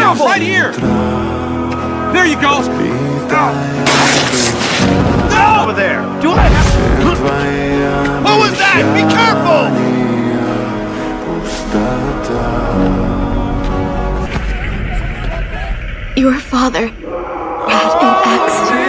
terrible! Right here! There you go! No! Over there! Do I have... What was that? Be careful! Your father had an accident.